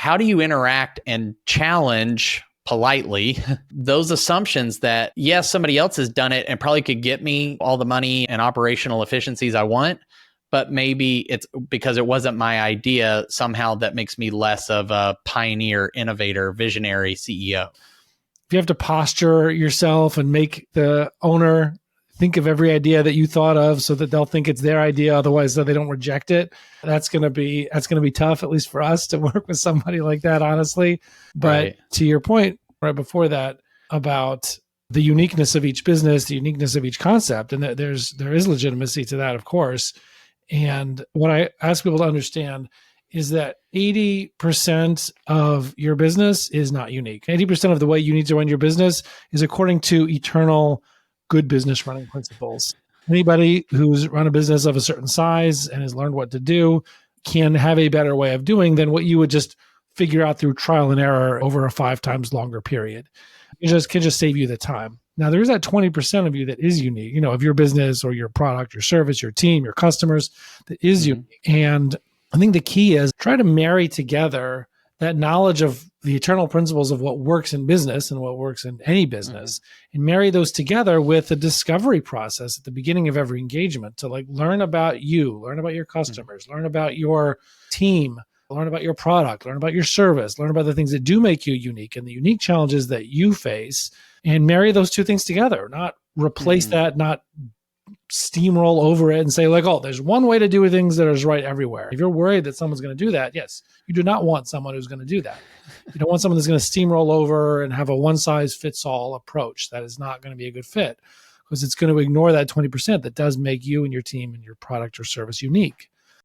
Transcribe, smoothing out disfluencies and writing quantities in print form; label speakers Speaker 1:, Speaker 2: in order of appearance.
Speaker 1: how do you interact and challenge politely those assumptions that, yes, somebody else has done it and probably could get me all the money and operational efficiencies I want, but maybe it's because it wasn't my idea somehow that makes me less of a pioneer, innovator, visionary CEO.
Speaker 2: If you have to posture yourself and make the owner think of every idea that you thought of so that they'll think it's their idea, otherwise so they don't reject it, that's going to be tough, at least for us, to work with somebody like that, honestly. But to your point right before that about the uniqueness of each business, the uniqueness of each concept, and there is legitimacy to that, of course. And what I ask people to understand is that 80% of your business is not unique. 80% of the way you need to run your business is according to eternal good business running principles. Anybody who's run a business of a certain size and has learned what to do can have a better way of doing than what you would just figure out through trial and error over a 5 times longer period. It can just save you the time. Now, there is that 20% of you that is unique, of your business or your product, your service, your team, your customers, that is unique. And I think the key is try to marry together that knowledge of the eternal principles of what works in business and what works in any business, and marry those together with a discovery process at the beginning of every engagement to learn about you, learn about your customers, learn about your team, learn about your product, learn about your service, learn about the things that do make you unique and the unique challenges that you face, and marry those two things together, not replace that, not steamroll over it and say there's one way to do things that is right everywhere. If you're worried that someone's going to do that, yes, you do not want someone who's going to do that. You don't want someone that's going to steamroll over and have a one size fits all approach. That is not going to be a good fit, because it's going to ignore that 20% that does make you and your team and your product or service unique.